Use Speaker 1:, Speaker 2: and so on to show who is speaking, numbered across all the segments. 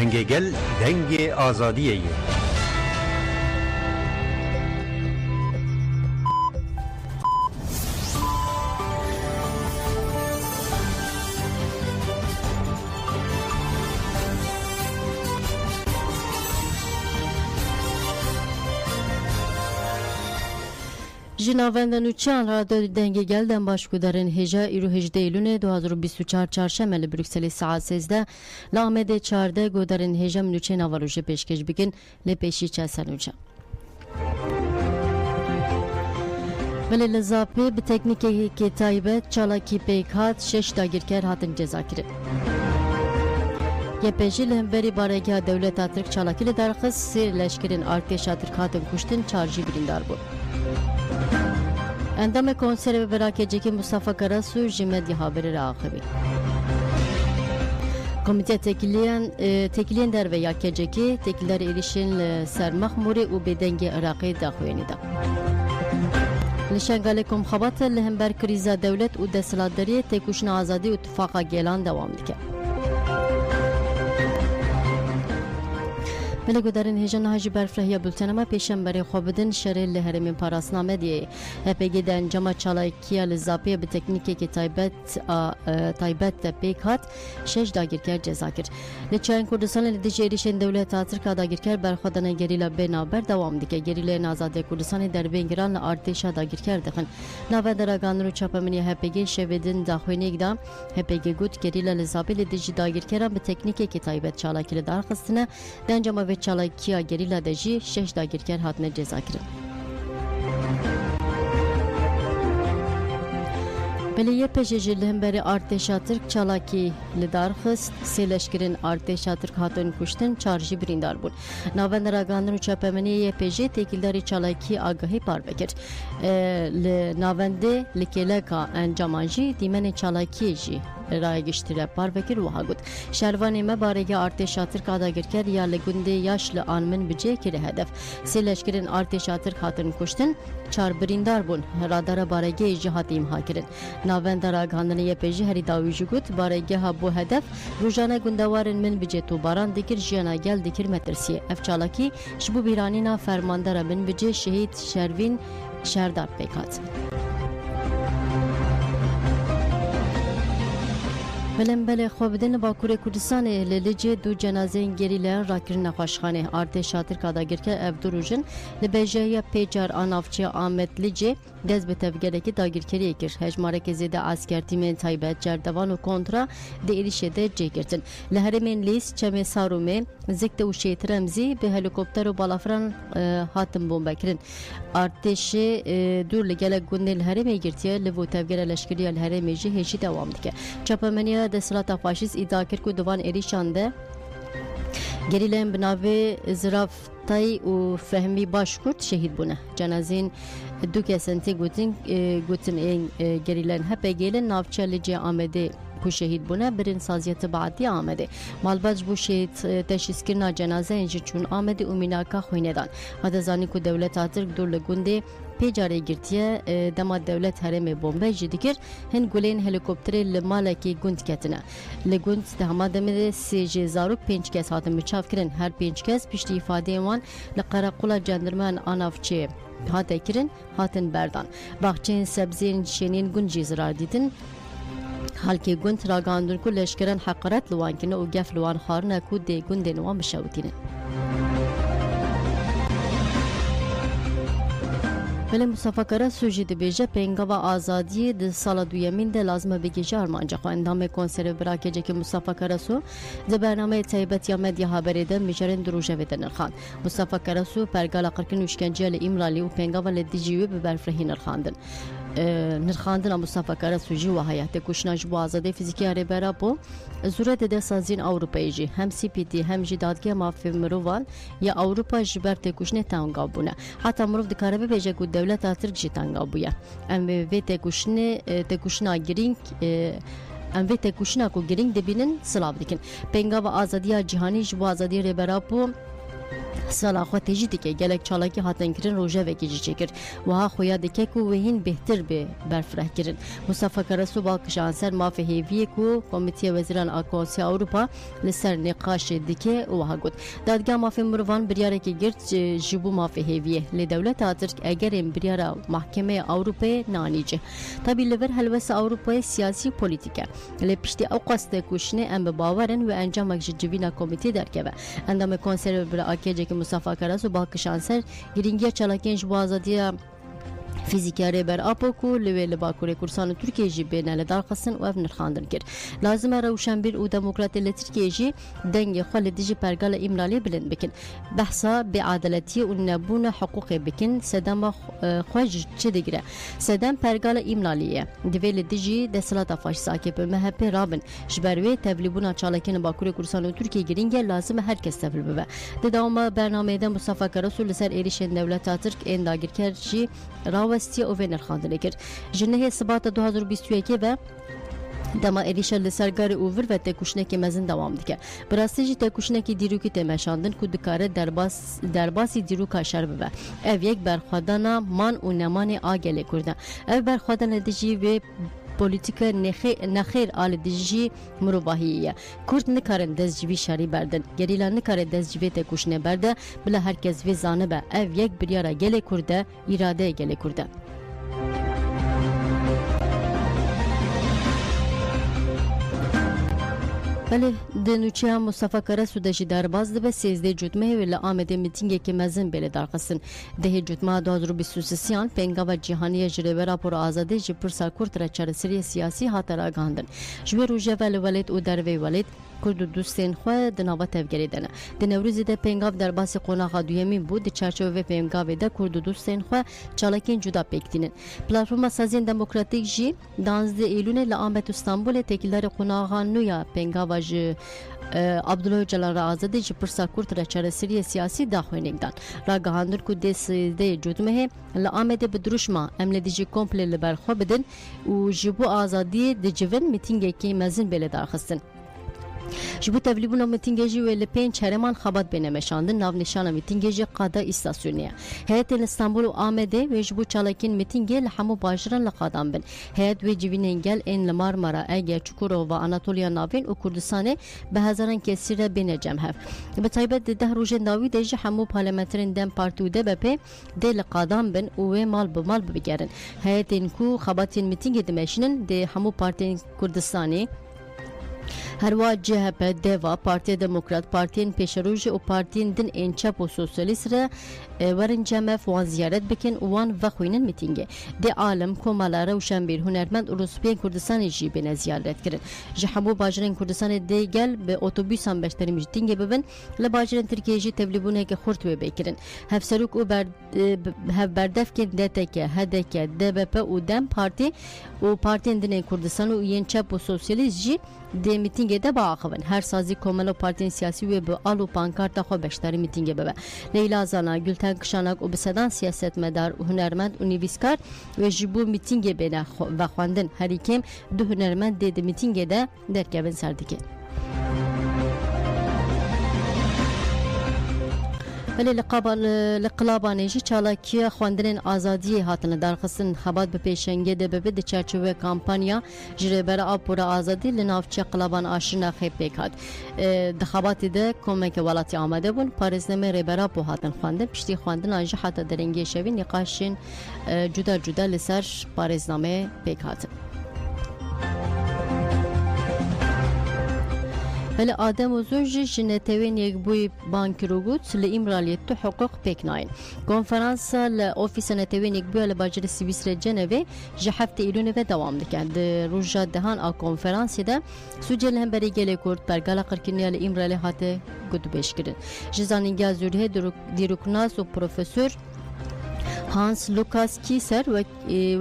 Speaker 1: دنگ گل دنگ آزادیه.
Speaker 2: جنابندن و چند را دنگ گلدن باشکودارن هجا ایرو 18 ایلون 2024 چهارشنبه لبروکسل ساعت 13 لامد 14 گودارن هجا منوچه نواروژه پیشکش بگن لپیشی چه سنوچه. ولی لزاپی به تکنیکی که تایبت چالاکی پیک هات 6 داگیرکر هاتن جزا کرد. یه پیشی لهمبری بارگاه دولت ترک چالاکی لدرخص سیر لشکرین ارتش ترک هاتن کشتن چارجی بریندار بود. اندام کنسر براکجی مصطفی کراسو جمعی haberi راقبی. کمیته تکلیان در ویا کجکی تکلار ایریشن سرمخ موری و بدنگ عراقی داخوینی دا. نشانگال کمخابات لهمبر کریزا دولت و دستلاتداری تکوشن آزادی و اتفاق گیلان دوام دیگه. ملگو دارن هجان هاجی برفرهی بولتنما پیشنبری خوابدن شری لهرمین پاراسنامه دیه هپگی ده انجام چالاکیه لزاپیه به تکنیکی که تایبت پیک هات 6 داگیرکر جزا کرد. لچان کردستان لدیج ایریشن دولت ترک داگیرکر برخودن گریلا بنابر دوام دیگه گریلا نازادی کردستان در بینگران ارتش داگیرکر دخن. نوه درگان رو چاپمنی هپگی شویدن داخوینیک دا هپگی گود گریلا لزاپی لدیج داگیرکران به تکنیکی که تایبت چالاکی دارخستنه ده انجام چالاکیا گریلا دجی 6 داگیرکر هاتنه جزا کرد. بلیه پیشجی لهمبری ارتشا ترک چالاکی لدارخست سیلشکرین ارتشا ترک هاتن کشتن چارجی بریندار بود. ناوند راگاندن و چاپمنی یه پیشی تکیلداری چالاکی آگاهی پار بکرد. ناونده لکیلکا انجامانجی دیمن چالاکی جی رای گشتره پار بکر و هاگود. شروانی مبارگه ارتشا ترک آداگرکر یا لگنده یاش لآنمن بجه کره هدف. سیلشکرین ارتشا ترک هاتن کشتن چار بریندار بون. رادار بارگه جهات امها کرن. ناوند راگاندن یه پیشی هری داویجی گود بارگه ها بو هدف روزانه گندوارن من بجه تو باران دکر جیانا گل دکر مترسیه. افچالاکی شبو بیرانینا فرماندار من بجه شهید شروین شهردار پیکات. بله خوابدن باکور کردستان للیجه دو جنازه گریله راکرین نخواشخانه ارتش شاتر کاداگر که افدروژن لبیجه پیچار آنافچه آمد لیجه دز به تفگرکی داگیرکری کر هجماره که زیده عسکر تیم تایبت جردوان و کنترا دیریشه ده جه گرتن لهرمین لیس چمه سارومه زکت و شیطرمزی به هلیکوپتر و بالافران هاتم بومبه کرن ارتش دور لگل گنده لهرمه گرتیه لبو تفگر لشکری لهرمه جه هشی دوام دیگه چاپمنیه دستلات فاشیست ادعا کرد که دوان ایریشانده گریلن بناوی زرافتای و فهمی باشکرد شهید بونه جنازین دو کسنتی گوتن این گریلن هپه گیلن نافچه لجه آمده کو شهید بونه برین سازیت بعدی آمده مالباج بو شهید تشخیص کرنا جنازه اینجا چون آمده و میناکا خوینه دان هده زانی که دولت آترک دور لگونده پیجاره گرتیه دما دولت هرم بمبه جدیگر هن گلین هلیکوپتر لمالکی گوند کتنه لگوند دهما دمده 35 کس هاتن بچاف کرن هر 5 کس پشت ifade وان لقراقولا جندرمان آنافچه هاته کرن هاتن بردان باخچین سبزین شنین گنجی زرار دیدن حالکی گوند راگاندون کو لشکران حقارت لوان کنه و گف لوان خارنه کو دی گوند نوان بشاوتینه ولی مصطفی کراسو جد بیجه پنگاوا آزادی د سال دویمین ده لازمه بگیجه ارمانجا خو اندام کنسر براکجه که مصطفی کراسو ده برنامه تایبت یا مدیا خبری ده میجرن دروژه ویدن نرخان مصطفی کراسو پرگال قرکن وشکنجه لامرالی و پنگاوا لدیجیوی به برفرهی نرخاندن نرخاندن مصطفی کراسو جی و حیات کشناج بو آزادی فیزیکی اره برا بو زورت ده سازین اوروپایی جی هم سی پی تی هم جی دادگی مافی مروان یا اوروپا جبر تکوشنه تانگا بونه حتی مروف دکاره بیجه گود دولت آترک جی تانگا بویا ام وی تکوشنا گرینگ ام وی تکوشنا کو گرینگ دبینن سلاو دیکن پنگا و آزادی جهانی جبو آزادی ره برا بو سالا خو تجی دیگه گلک چالاکی هاتن کرن روژه وکی جی چکر و ها خویا دیگه کو وهین بهتر به برفره کرن مصطفی کرسو باکش انسر مافه هیوی کو کمیته وزیران اکوسی اروپا لسر نقاش دیگه و ها گود دادگاه مافه مروان بریاره که گرد جبو مافه هیویه لدولت ترک اگر بریاره محکمه اروپا نانیجه tabi lever helvesi Avrupa'ya siyasi politika lepişti او قصد کوشنه ام باورن و انجام جوینا کمیته درکه اندام کنسرو بر اکیجه که مصطفی کرسو باکشانسر گرینگیا چالاکین جو آزادی فیزیکاری بر آپوکو لول باکوری کورسان ترکیه جی بین الدارقسن و ابن خاندن کرد. لازم روشنبیر و دموکراتی لترکیه جی دنگ خالد جی پرگال امرالی بلند بکن. بحثا به عدالتی و نبون حقوق بکن سدام خوش چه دیگره. سدام پرگال امرالیه. دویل دیجی دستلات فاش ساکب مهب رابن. جبروی تبلیغون چالکین باکوری کورسان ترکیه گرینگ لازم هر کس تبلیغ ببه. دام برنامه دم مصطفی کرسو لسر ایریشن دولت ترک انداگر کرد جی راوستی او ونر خواندن کرد. جنه ثبات 2021 و دما ایریشن لسرگار اوور و تکوشنکی مزن دوام دیگه. براستی تکوشنکی دیروکی تماشاندن که دکاره درباسی دیروکا شرب به. او یک برخوادانا من و نمان آگله کرده. او برخوادان دیجی و politika nexir al dijî mirovahiye Kurd nikarin dezcivî şerî berdin gerîla nikare dezcivê te kuşne berde bila herkes vê zanibe ev yek biryara gelê Kurd e îradeyê gelê Kurd e بله دنوچه مصطفی کرسو دجی درباز ده به 13 جوتمه و آمده میتینگ که مزن بله درقسن ده جوتمه 2023 پنگاو جهانی جریبه راپور آزاده جی پرسا کورت را چرسری سیاسی هاتر آگاندن جوی روژه ولید و دروی ولید کرد دوستین خو د نوبت تفګری دنه د نوروز د پنګاو در باس قونغه دویمین بود د چارچوبه پنګاو د کرد دوستین خو چالکین جدا پکتینن پلتفرم سازین دموکراتیک جی 12 ایلون ل آمد استانبول تکیلار قونغه نویا پنګاو ج عبدالله جلال آزادی جی پرسا کورت را چرسری سیاسی داخوینگدان را گهاندر کو دس د جودمه ل آمد به دروشما عمل دیجی کمپل لبرخو بدن او جبو آزادی د جوون میتینگ کی مزن بل دارخستن جبو تبلیغون میتینگی و لپین چرمان خبات بینمشاندن ناو نشان میتینگی قادا استاسیونیه هیئت استانبول و آمده و جبو چالاکین میتینگی لحمو باجران لقادام بن هیئت و جویننگل ان لمارمارا اگه چکورو و آناتولیا ناوین و کردستان به هزاران کسیر بین جمهف به تایبت ده روزه ناوی دیجی حمو پارلمانترین دم پارتو ده بپی ده لقادام بن و مال بمال بگیرن هیئت انکو خباتین میتینگی دمشنن ده حمو پارتین کردستانی هروا CHP, DEVA, Partiya Demokrat, Partiyen Peşeroji و Partiyen Din en Çap و Sosyalist re ورن جمع فوان زیارت بکن وان وخوینن میتینگه ده عالم کومالاره و شنبیر هنرمند روسپین کردستان جی بین زیارت کرد جهمو باجرین کردستان ده گل به اتوبوس هم بشتری میتینگه ببن لباجرین ترکیه جی تبلیغونه که خورد و بکرن هفسروک و بردف کن ده تکه هدکه DBP و دم پارتی و پارتین دین کردستان و ین چپ و سوسیالیست جی ده میتینگه ده باخون هر سازی کومل و پارتین سیاسی و به آلو پانکارت خو بشتری میتینگه ببن لیلا زانا کشانک و بسدان سیاست مدار و هنرمند و نویسکار و جبو میتینگ بینه و خواندن هریکم دو هنرمند دیده میتینگ ده درکبن سردیکه ولی لقلابانیجی چالاکی خواندن آزادی هاتن درخستن خبات به پیشنگی ده به چارچوبه کامپانیا جریبر آپور آزادی لنافچه قلابان آشنا خیب بکاد دخباتی ده کمک ولاتی آمده بون پارزنامه ریبرا بو هاتن خواندن پشتی خواندن آنجا حتی درنگی شوی نقاشین جدا جدا لسر پارزنامه بکاد ولی آدم و زوج جنتوین یک بوی بانکروگوت لإمرالیت حقوق پیکناین کنفرانس لأوفیس نتوین یک بوی لباجر سویسر جنوی جهفت ایلون و دوام دکند روزا دهان آ کنفرانسی ده سوجل هم بری گلی کرد برگال قرکنیا لإمرالی هاته گدو بیش کرد جزانینگا زوره دیروکناس و پروفسور Hans Lukas Kieser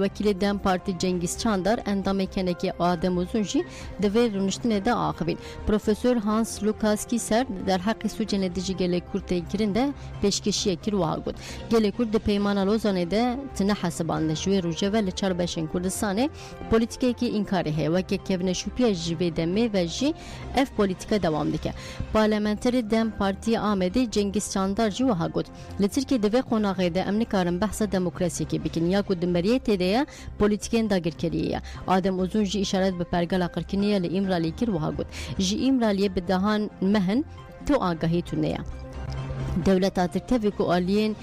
Speaker 2: vekili Dem Parti Cengiz Çandar endamê kenekê Adem Uzun jî di vê rûniştinê de axivîn. Profesör Hans Lukas Kieser derheqê Sûcên li dijî gelê Kurd tê kirin de pêşkêşiyek kir wiha got. Gelê Kurd di peymana Lozanê de tune hesibandin ji wê rojeve li çarbeşên Kurdistanê polîtikekî înkarê heye weke kevneşûpiya ji vê demê ve jî ev polîtika dewam dike. Parlamenterê Dem Partiya Amedê Cengiz Çandar jî wiha got. Li Tirkiye di vê qonaxê de em nikarin behsa demokrasiyekê bikin ya ku di meriyê tê de ye polîtikên dagirkeriyê ye. Adem Uzun jî îşaret bi pergala qirkiniya li İmralî kir wiha got. Ji İmraliyê bi dehan mehin tu agahî tune ye. Dewleta Tirk tevî ku aliyên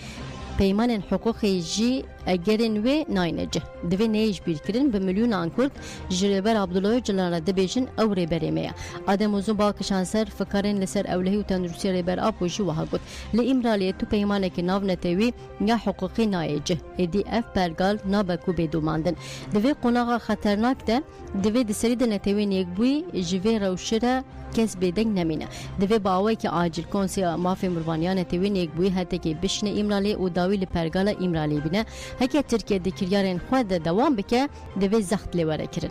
Speaker 2: peymanên hukukê jî egerên wê nayîne cih. Divê neyê ji bîrkirin bi milyûnan Kurd ji rêber Abdullah Öcalan re dibêjin ew rêberê me ye. Adem Uzun balkişan ser fikarên li ser ewlehî û tenduristiya rêber Apo jî wiha got. Li İmraliyê tu peymanekî navnetê wî ya hukukî nayê cih. Êdî ev pergal nabe ku bêdûmandin. Di vê qonaxa xeternak de divê di serî de netewên yekbûyî ji vê rewşê re kes bêdeng nemîne. Divê bawekî acîl Konseya Mafê Mirovaniya netewên yekbûyî hetekê bişine İmraliyê û dawî li pergala İmraliyê bîne. Heke Tirkiye di kiryarên xwe de dewam bike divê zext lê were kirin.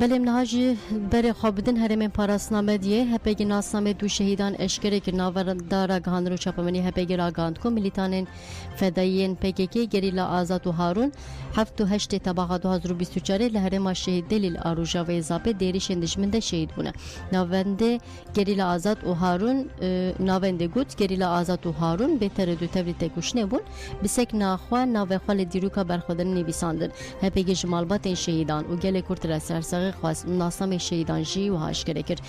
Speaker 2: Belêm niha jî berê xwe bidin herêmên parasname diye hepegî nasname du şehîdan eşkere kir navberdara gihandin û çapemenî hepegî ragihand ku milîtanên fedayiyên PKK Gerîla Azad û Harûn 7 tebaxa 2024 li herêma şehîd Delîl a Rojavayê Zapê derîşên dijmin de şehîd bûne. Navendê Gerîla Azad û Harûn navendê got Gerîla Azad û Harûn bê tereddût tevlî têkuşinê bûn bi sek naxwe navê xwe li dîrûka berxwedinê nivîsandin. Hepegî ji malbatên şehîdan û gelê Kurd re sersexî xwast nasnamê şehîdan jî wiha eşkere kir.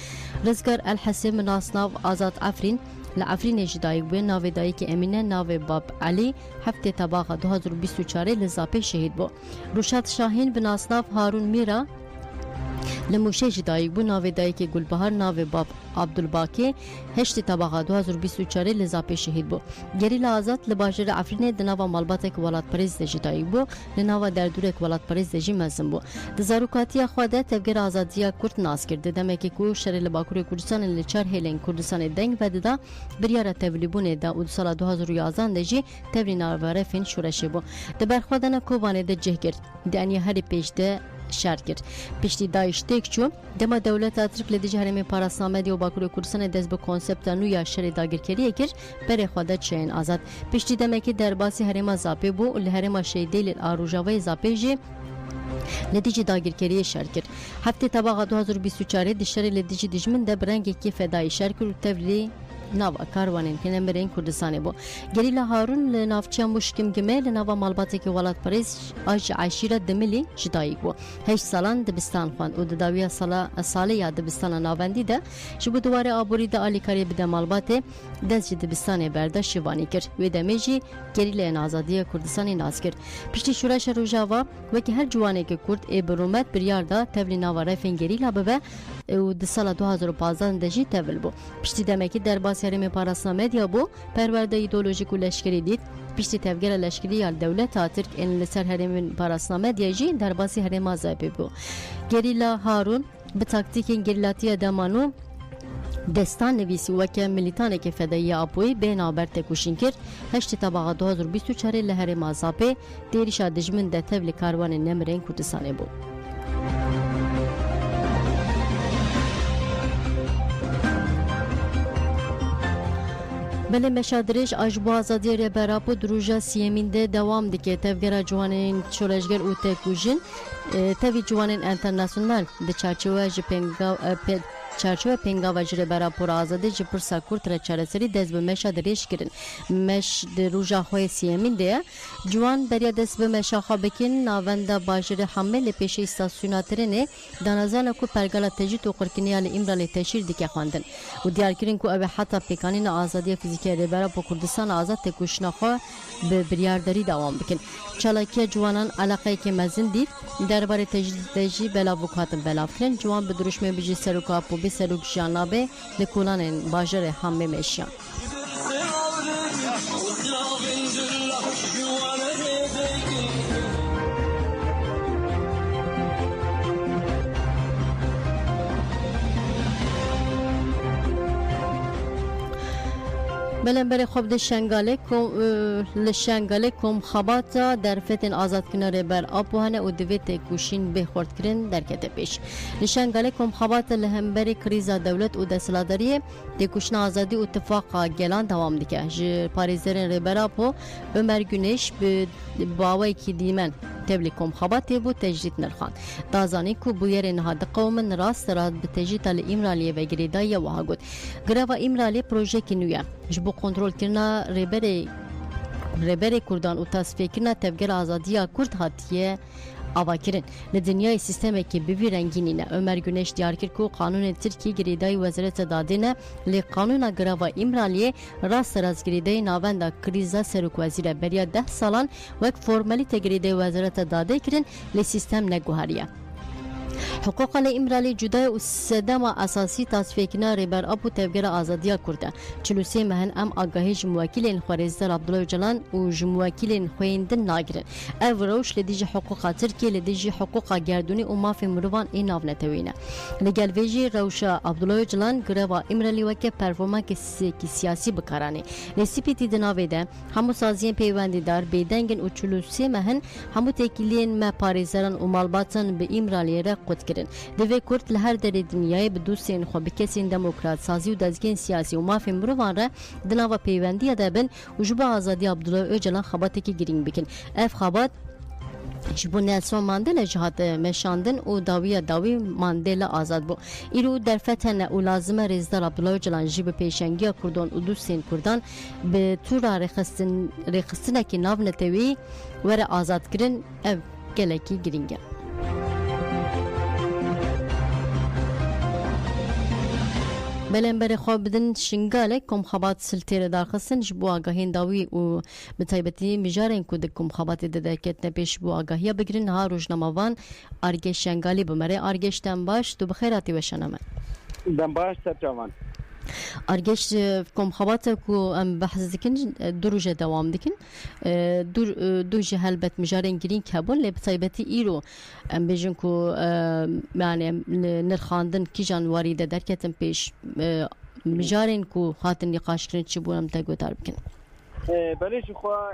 Speaker 2: Rizgar El Hesim nasnav Azad Efrîn li Efrînê jî dayîk bûye navê dayîkê Emîne navê Bab Elî 7 tebaxa 2024 li Zapê şehîd bû. Ruşad Şahîn bi nasnav Harûn Mîra li Mûşê jî dayîk bû navê dayîkê Gulbahar navê Bab Abdulbakê 8 tebaxa 2024 li Zapê şehîd bû. Gerîla Azad li bajêra Efrînê di nava malbatek welatperêz de jî dayîk bû, li nava derdûrek welatperêz de jî mezin bû. Di zarokatiya xwe de tevgera azadiya Kurd nas kir. Di demekê ku şerê li Bakurê Kurdistanê li çar hêlên Kurdistanê deng vedida biryara tevlîbûnê de û di sala 2011 de jî tevlî naverefên şûreşê bû. Di berxwedana Kobanê de cih kir. Di eniya herî pêş de şer kir. Piştî Daeş têk çû, dema dewleta Tirk li dijî herêmên parasname û Bakurê Kurdistanê dest bi konsepta nû ya şerê dagirkeriyê kir, berê xwe de çiyên azad. Piştî demekî derbasî herêma Zapê bû û li herêma şehîd Delîl a Rojavayê Zapê jî li dijî dagirkeriyê şer kir. 7 tebaxa 2024 di şerê li dijî dijmin de bi rengekî fedayî şer kir û tevlî nava karwanên kinemerên Kurdistanê bû. Gerîla Harûn li navçeya Muşkimgimê li nava malbatekî welatperêz a ji Eşîra Dimilî jî dayîk bû. 8 salan dibistan xwand û di dawiya salê ya dibistana navendî de ji bo diwarê aborî de alîkariyê bide malbatê dest ji dibistanê berda şivanî kir. Wê demê jî gerîlayên azadiya Kurdistanê nas kir. Piştî şûreşa Rojava wekî her ciwanekî Kurd ê bi rûmet biryar da tevlî nava refên gerîla bibe û di sala 2015 de jî tevil bû. Piştî demekî derbasî herêmê parasname diya bû perwerde îdeolojîk û leşkerî dît. Piştî tevgera leşkerî ya dewleta Tirk ên li ser herêmên parasname diya jî derbasî herêma Zapê bû. Gerîla Harûn bi taktîkên gerîlatiya Demanû destan nivîsî weke milîtanekî fedayî Apoyê bê naber têkuşîn kir. 8 tebaxa 2024 li herêma Zapê derîşa dijmin de tevlî karwanên nemirên Kurdistanê bû. Belê meşadirêj a ji bo azadiyê rêbera Apo di roja siyemîn de dewam dike. Tevgera ciwanên şoreşger û têkujin tevî ciwanên internasyonal di çarçoveya ji çarçove pengava ji rêbera Pora Azadî ji pirsa Kurd re çareserî dest bi meşa dirêj kirin. Meş di roja xwe siyemîn de ye. Ciwan beriya dest bi meşa xwe bikin navenda bajêrê Hamê li pêşê îstasyona Tirênê danezana ku pergala tecît û qirkiniya li İmralê teşîr dike xwendin û diyarkirin ku ev ê heta pêkanîna azadiya fîzîkî ya rêbera Apo Kurdistan azad têkuşina xwe bi biryarderî dewam bikin. Çalakiya ciwanan alaqeyekê mezin dît derbarê tecît de jî belavok hatin belavkirin. Ciwan bi duruşmê bijî serokka Apo bê serok jiyan nabe li kolanên bajarê Hamê meşiyan. بلن بر خوب ده شنگاله کم خباتا در فتن آزاد کناره بر آبوهانه و دویت کوشین به خورد کرن در کت پیش لشنگاله کم خباتا لهم بر کریزا دولت و دستلادریه ده کوشن آزادی اتفاق گلان دوام دیگه ج پاریزرین ربر آبو عمر گونش به باوی کی دیمن تبلی کم خباتی بو تجدید نرخان دازانی کو بویر نهاد قومن راست راد به تجدید ایمرالیه و گریدای وها گود گروا ایمرالی پروژه کنویا جبو کنترل کرنا ربر کردان و تصفیه کرنا تبگر آزادیا کرد هاتیه آوا کرن لدنیای سیستمی که بوی رنگینینه عمر گونش دیار کرد کو قانون ترکی گریدای وزارت دادینه لی قانون گروا ایمرالیه راست راز گریدای ناوندا کریزا سروک وزیر بریا 10 سالان وک فرمالیته گریدای وزارت داده کرن لی سیستم نگوهاریه حقوق الامرالی جدای و سدما اساسی تصفیه کنار ربر ابو تبگر آزادیا کرده 43 مهن ام آگاهی جموکیلین خوارزدار عبدالله جلان و جموکیلین خویندن ناگرن او روش لدیج حقوق ترکی لدیج حقوق گردونی و مافی مروان این ناو نتوینه لگل ویجی روش عبدالله جلان گروا امرالی وکه پرفورمانک سیاسی بکارانه لسیپیتی دناوی ده همو سازین پیوندی دار بیدنگن و 43 مهن همو تکیلین ما پاریزران و مالباتن به امرالی را قد کرن دوی کرد لهر در دنیای به دوستین خو بکسین دموکرات سازی و دزگین سیاسی و مافی مروان را دناوا پیوندی دابن و جبا آزادی عبدالله اجلان خباتی که گرینگ بکن اف خبات جبو نلسون ماندلا جهات مشاندن و داوی ماندلا آزاد بو ایرو در فتن و لازم رزدار عبدالله جلان جیب پیشنگی کردان و دوستین کردان به طور رخصتن که ناو نتوی ور آزاد کرن اف گلکی گرینگه بلن بر خواب بدن شنگاله کم خبات سلطه دارخستن جبو آگاهین داوی و بطایبتی مجارین کود کم خبات دادکت نپیش بو آگاهی بگرن ها روشناموان آرگش شنگالی بمره آرگش دن باش تو بخیراتی وشنامه
Speaker 3: دن باش سرچاوان
Speaker 2: آرگش کم خبات کو ام بحث دکن دو روز دوام دکن دو جهل بت مجارین گرین کبون لبطایبتی ایرو ام بیجن کو یعنی نرخاندن کی جانواری ده درکتن پیش مجارین کو خاطر نقاش کرن چی بونم تگو دار بکن
Speaker 3: بلش خوا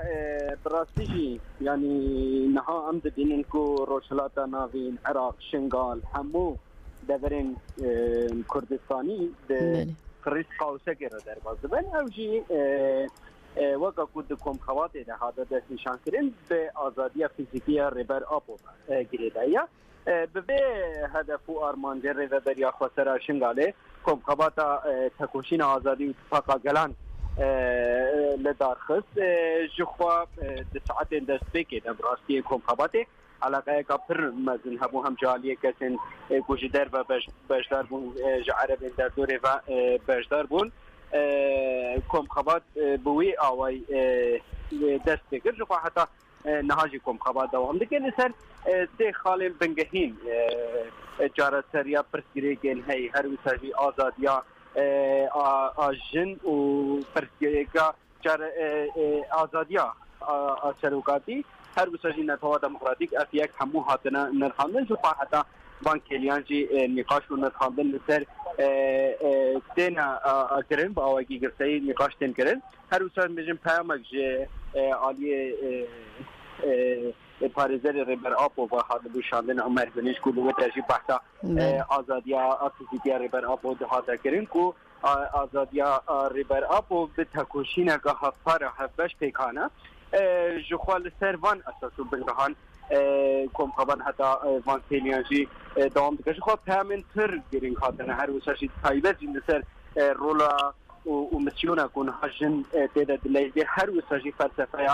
Speaker 3: براستیجی یعنی نها ام دینن کو روشلاتا ناوین عراق شنگال همو دورین کردستانی قريس قوسه كده در باز بن اوجي وقا كود كوم خواتي ده هذا ده نشان كرين بآزادية فيزيكية ريبر ابو جريدايا به هدف ارمان در ريبر يا خسر شنغاله كوم خواتا تكوشين آزادي اتفاقا گلان لدارخص جخوا دساعت دستبكي ده براستي كوم خواتي علاقه کپر مزن همو هم جالیه کسین گوشدار و بشدار بون جعرب در دوره و بشدار بون کم خبات بوی آوای دست بگیر جو حتی نهاجی کم خبات دوام دیگه نسر سه خالل بنگهین جارت سریا پرسگیری گل هی هر وساجی آزادیا آجن و پرسگیری جار آزادیا شروکاتی هر وساجی نتوا دموکراتیک افیک همو هاتنا نرخاندن جو حتی بانکیلیان جی نقاش و نرخاندن لسر تینا کرن با آواگی گرسایی نقاش تین کرن هر وساجی میجن پیامک جه آلیه پاریزر ریبر آپو و حاضر بوشاندن عمر گونش کو لوگ ترجیح بحثا آزادیا افیزیکیا ریبر آپو دهاتا کرن کو آزادیا ریبر آپو به تکوشین که هفار هفش پیکانه جوخال سروان اساسو بنگهان کم خبر حتی وان کلیانجی دوام دکش خو پیامن تر گرین خاطر هر وساشی تایبت جنسر رولا و مسیونا کن هجن تیدا دلیل هر وساشی فلسفه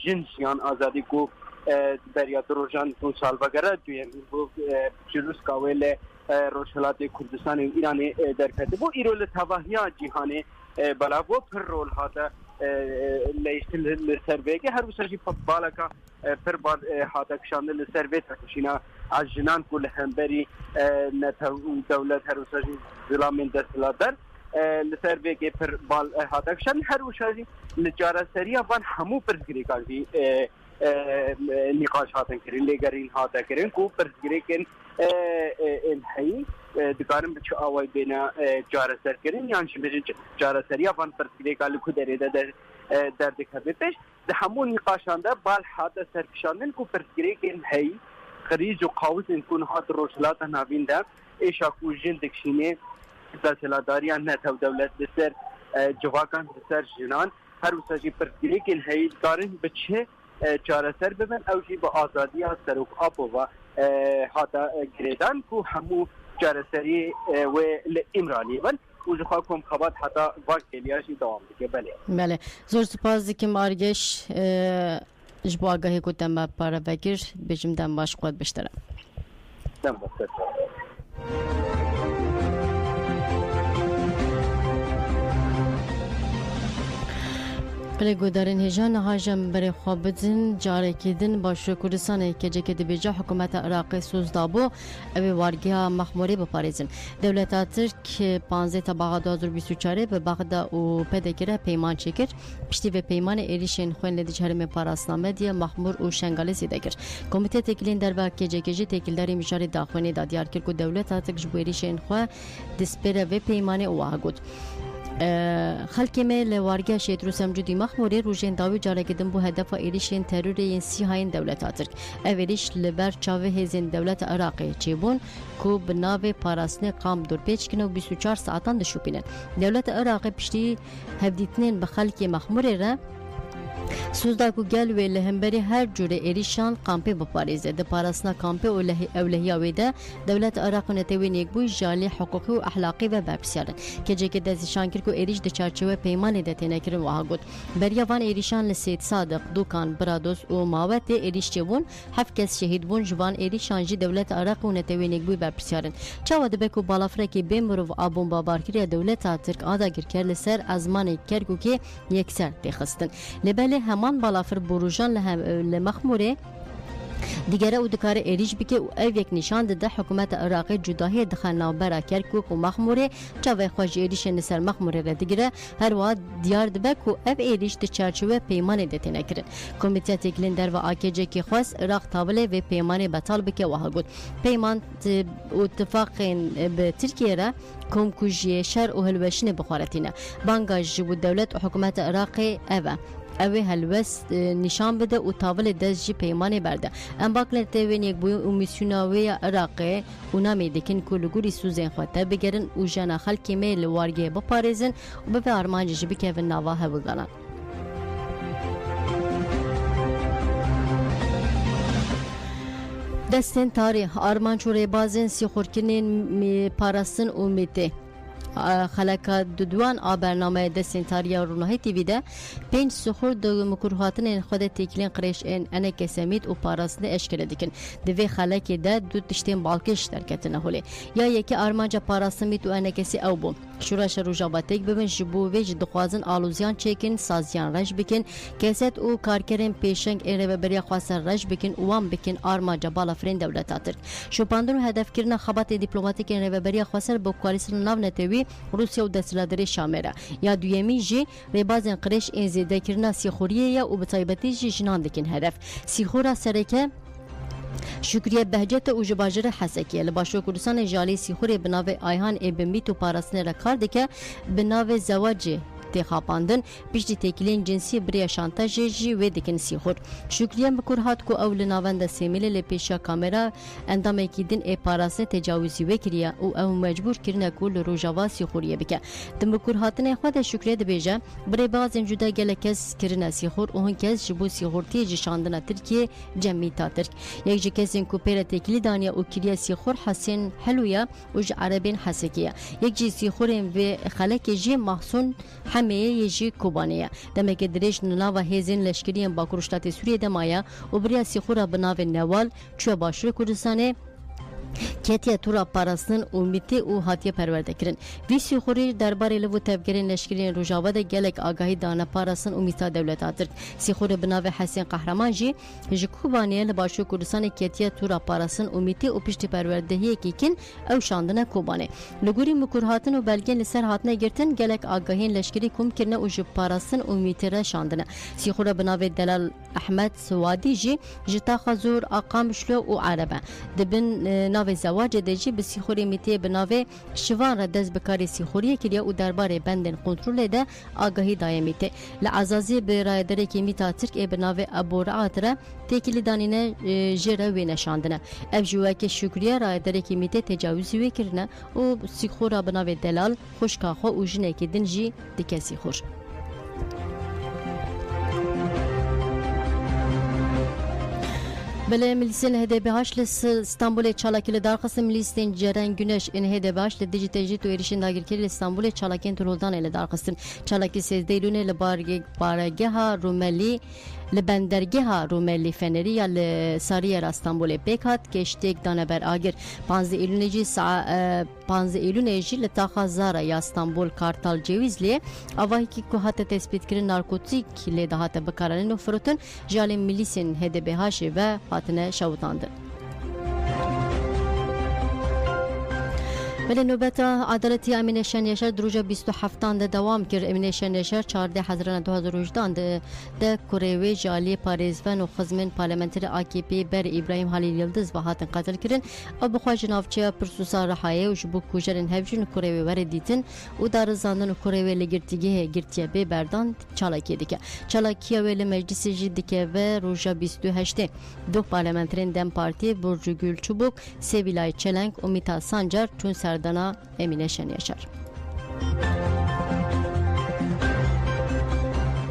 Speaker 3: جنسیان آزادی کو دریا دروجان تو سال وگرا دویم جلوس کاوله روشلات کردستان ایران در کرده بو ایرول تواهیا جهانی بلا بو پر رول هاتا لیستل سروی که هر وساشی بالا کا پر بار هاتا کشاندل سروی تکشینا از جنان کل همبری نتو دولت هر وساشی ظلام دستلادر لسروی که پر بال هاتا کشان هر وساشی نجارت سریا وان همو پرگیری کاری نقاش هاتن کرین لگرین هاتا کرین کو پرگیری کن الحی دکارم بچه آوای بین جارسر کردن یعنی چه جارسری آفان پرسیده کالی کدری در دکتر پیش ده همون نقاشانده بال حادث سرکشاندن کو پرسیده کن هی خریج و قاوس انکون هات روشلات نابین ده ایشا کو جن دکشینه دستلاداریان نتو دولت بسر جواکان بسر جنان هر وساجی پرسیده کن هی دارن بچه جارسر ببن اوجی با آزادی ها سروک آبو و حتا گریدان کو همو جارسری و امرانی بن و جخواکم خبات حتا وقت لیاشی دوام دیگه
Speaker 2: بله زور سپاس دیکم آرگش جبو آگاهی کتن با پارا بگیر بجم دم باش قوت بشترم
Speaker 3: دم بسر
Speaker 2: بله گودارین هجان هاجم برای خوابدن جاره کردن با شکردستان که جکه دبیجا حکومت عراقی سوز دابو اوی وارگیها مخموری بپاریزن دولت ترک 15 تباغ 2024 به بغدا و پدکره پیمان چکر پشتی به پیمان ایریشن خوین لدیج هرم پاراسنامه دیه مخمور و شنگالی سیده کر کمیته تکلین در با که جکه جی تکلداری مشاری داخوانی دا دیار کرد که دولت ترک جبو ایریشن خواه دسپره و پیمان اوها گود خلکی میل وارگه شیدرو سمجودی مخموری روژین داوی جاره کدن بو هدف ایریشین تروری سیهاین دولت آترک اویریش لبر چاوه هزین دولت عراقی چیبون کو بناوی پاراسنه قام دور پیچ کنو 24 ساعتان دشوپینن دولت عراقی پشتی هفدیتنین بخلکی مخموری را سوزدا کو گل و لهمبری هر جوره ایریشان کامپی بپاریزه ده پاراسنا کامپی اولهیا ویده دولت عراق نتوین یک بوی جالی حقوقی و اخلاقی و برپسیارن که جه که دزیشان کرد که ایریش ده چارچوه پیمانی ده تینه کرن وها گود بریاوان ایریشان لسید صادق دوکان برادوس و ماوت ایریش چبون 7 کس شهید بون جوان ایریشان جی دولت عراق نتوین یک بوی برپسیارن چاوا ده بکو بالافرکی بمرو و آبون بابارکری دولت ترک آدا گرکر لسر ازمان کرگو که یکسر تخستن لبله همان بالافر بروجان لمخموره دیگره او دکار ایریش بکه او یک نشان ده حکومت عراقی جداهی دخلنا برا کرکوک و مخموره چاوه خواج ایریش نسر مخموره را دیگره هر واد دیار دبک و او ایریش ده چارچوه پیمان ده تینه کرن کمیته تکلین در و آکیجه که خواست عراق تابله و پیمان بطال بکه وها گود پیمان اتفاق به ترکیه را کم کجیه شر و هلوشن بخارتینه بانگاج جبو دولت و حکومت عراقی اوه اوی هلوست نشان بده و تاول دزجی پیمانه برده ام باکل تیوین یک بوی امیسیوناوی عراقی اونا میدکن کلگوری سوزین خواهده بگرن و جانا خلکی میل وارگه بپارزن و به ارمانجی بکه و نوا هولدانن دستن تاریخ آرمان چوره بازن سی خورکنین می پارستن امیده خلکا دوان برنامه دستنتاریا رونهی تیویده 5 سخور دو مکروهاتن خود تکلین قریش ان کسمیت و پاراستن اشکال دیکن دوی خلک ده دو تشتین بالکش درکتنه هولی یا یکی آرمانجا پاراستمیت و ان کسی او بو شورش روجاباتک ببین جبو ویج دخوازن آلوزیان چکن سازیان رش بکن کست او کارکرین پیشنگ این رو بریا خواستن رش بکن وام بکن آرمانجا بالا فرین دولت آتر شوپاندن هدف کرنا خبات دیپلماتیک این رو بریا خواستن با کوالیسیون ناو نتوی روسیا و دستلادری شامره یا دویمی جی ربازن قریش این زیده کرنا سیخوریه یا و بطایبتی جی جنان دکن هدف سیخورا سرکه شکریه بهجت و جباجر حسکیه لباشو کردستان جالی سیخوری بناو آیهان ابمیت و پاراسنه رکار دکه بناو زواج تخاپاندن پیشتی تکلین جنسی بریا شانتاج جی و دکن سیخور شکریه مکرهات کو اول ناوند سیمیل لپیشا کامرا اندام اکیدن ای پاراسنه تجاوزی وکریه او مجبور کرنه کل روجاوا سیخوریه بکه دمکرهاتن خود شکریه دبیجه بری بازن جدا گله کس کرنه سیخور اون کس جبو سیخورتی جشاندن ترکیه جمیتا ترک یک جی کسین کوپر تکلی دانیا او کریه سیخور حسین حلویا و عربین حسکیه یک جی سیخورن و خلک جی محسون همه جی کوبانیه دمک درش نلاوا هزین لشکریان با کروشتات سوریه دمایا و بریا سیخورا بناو نوال چو باشور کردستانه کتیه تورا پاراستن امیتی او هاتیه پرورده کرن وی سیخوری درباره لو تفگرین لشکرین روجاوا ده گلک آگاهی دانه پاراستن امیتا دولت آتر سیخور بناو حسین قهرمان جی کوبانیه لباشو کردستان کتیه تورا پاراستن امیتی او پشتی پروردهی کیکن او شاندنه کوبانه لگوری مکرهاتن و بلگین لسر هاتنه گرتن گلک آگاهین لشکری کم کرنه او جب پاراستن امیتی را شاندنه سیخور بناو دلال احمد سوادی جی جتا خزور اقام شلو و عربه دبن ناو زواج دجی بسیخوری میتی بناو شوان را دز بکاری سیخوری کلیا و درباره بندن کنترل ده آگاهی دایمیته لعزازی به رایدره که میتا ترک ای بناو ابو رعاتره تکیلی دانینه جره وی نشاندنه اف جوه که شکریه رایدره که میته تجاوزی وی کرنه و سیخورا بناو دلال خوشکاخو و جنه که دنجی دیکه سیخور بله ملیسین هدیه هاش لس استانبول چالاکی لدار قسم لیستین جرن گونش این هدیه هاش لدیجیتالی تو ایرشین داگیرکری استانبول چالاکین تولدان لدار قسم چالاکی 13 لونه لبارگه ها روملی لبندرگه ها روملی فنری یا لساریه استانبول پیکات کشتیک دانه بر آگر 15 ایلونجی لتاخا زارا یا استانبول کارتال جویزلیه آواهی که که حتی تثبیت کرن نارکوتیک لدهات بکارانین و فروتن جال ملیسین هدیه هاش و هاتنه شوتانده ولی نوبت عدالتی امین شنیشر دروجه 27 ده دوام کرد امین شنیشر 14 حزیران 2018 ده کوریوی جالی پاریز و خزمن پارلمانتری AKP بر ابراهیم خلیل یلدز و هاتن قتل کردن او بخوا جنابچه پرسوسا رحایه و جبو کوجرن هفجن کوریوی ور دیتن و دار زاندن کوریوی لگرتیگه گرتیه به بردان چالاکی دیگه چالاکی ولی مجلس جدیکه و روجه 28 دو پارلمانترین دم پارتی برج گل چوبک سویلای چلنگ و میتا سانجار چون سردانا امین شنیشر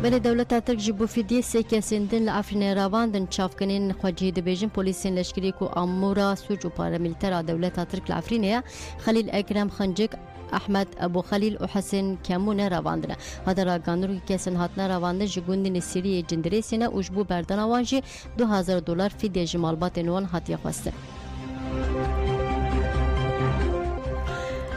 Speaker 2: بله دولت ترک جبو فدیه سه کسیندن لعفرین راواندن چافکنین خواجه دبیجن پولیسین لشکری کو امورا سوج و پاراملیتر دولت ترک لعفرینه خلیل اکرم خنجک احمد ابو خلیل و حسن کمون رواندنه هذا را گانرو کسن هاتنا رواندن جگوندن سری جندریسینه و جبو بردن وانجی $2000 فدیه جمالبات نوان هاتیه خواسته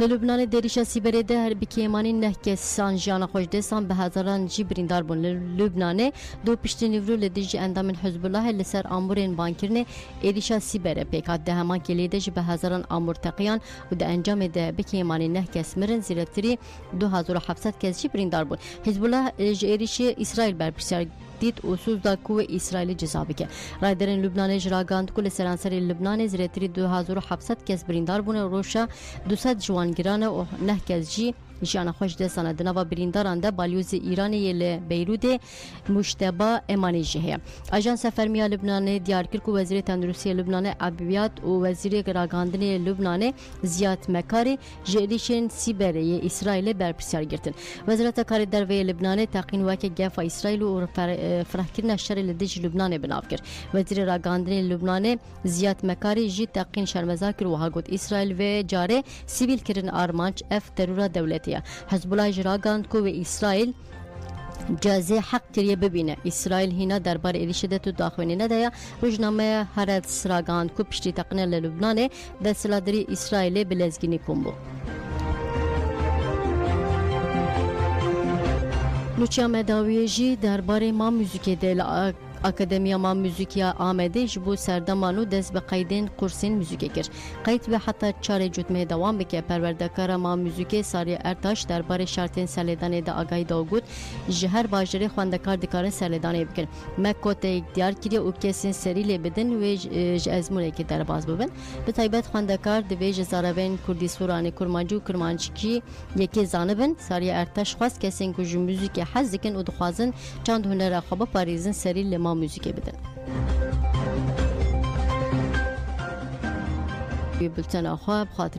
Speaker 2: لبنان دریشا سیبری ده هر بکیمانی نه که سانجیانا خوش دستان به هزاران جی بریندار بون لبنان دو پشت نیورو لدیج اندام حزب الله لسر آمورین بانکرنه دریشا سیبری پیکات ده همان کلیده جی به هزاران آمور تقیان و ده انجام ده بکیمانی نه که سمرن زیرتری 2700 کس جی بریندار بون حزب الله دریش اسرائیل بر پرسیار دید اصول دا کوه اسرائیل جزابی که رایدرین لبنان جراگاند کل سرانسری لبنان زیرتری 2700 کس بریندار بونه روشا 200 جوانگران و 9 کس جی نشانه خوش دستانه دنوا برینداران ده بالیوز ایرانی ل بیروت مشتبه امانی جهه اژانس فرمیا لبنان دیار کرد که وزیر تندرستی لبنان عبیات و وزیر راگاندن لبنان زیاد مکاری جلیشن سیبری اسرائیل برپرسیار گرتن وزارت کار دروی لبنان تقین وک گفا اسرائیل و فرحکرنا شر لدیج لبنان بناف کرد وزیر راگاندن لبنان زیاد مکاری جی تقین شرمزاکر و هاگوت اسرائیل و جاره سیویل کرن آرمانچ اف ترور دولتی حزب الله جراگاند کو اسرائیل جازه حق کریه ببینه اسرائیل هینا درباره ایشده تو داخلی ندایا روزنامه هرتز راگاند کو پشتی تقنیل لبنان دستلادری اسرائیل بلزگینی کنبو لوچیا مداویجی درباره ما موزیک دل اکادمیا ما موزیکیا آمده جبو سردمانو دست به قیدین قرسین موزیک کرد قید به حتی 4 جتمه دوام بکه پروردگار ما موزیک ساری ارتاش درباره شرطین سلیدان دا آگاهی داوگود جهر باجری خواندکار دکارن سلیدان بکن مکوته دیار کریه او کسین سری لی بدن و ازمونه که در باز ببن به طیبت خواندکار دویج زاربین کردی سورانی کرمانجو کرمانچکی یکی زانبن ساری ارتاش خواست کسین که موزیک حز دکن و دخوازن چند هنر خواب پاریزن سری لی ما موزیک بدن بلتن آخواب خاطر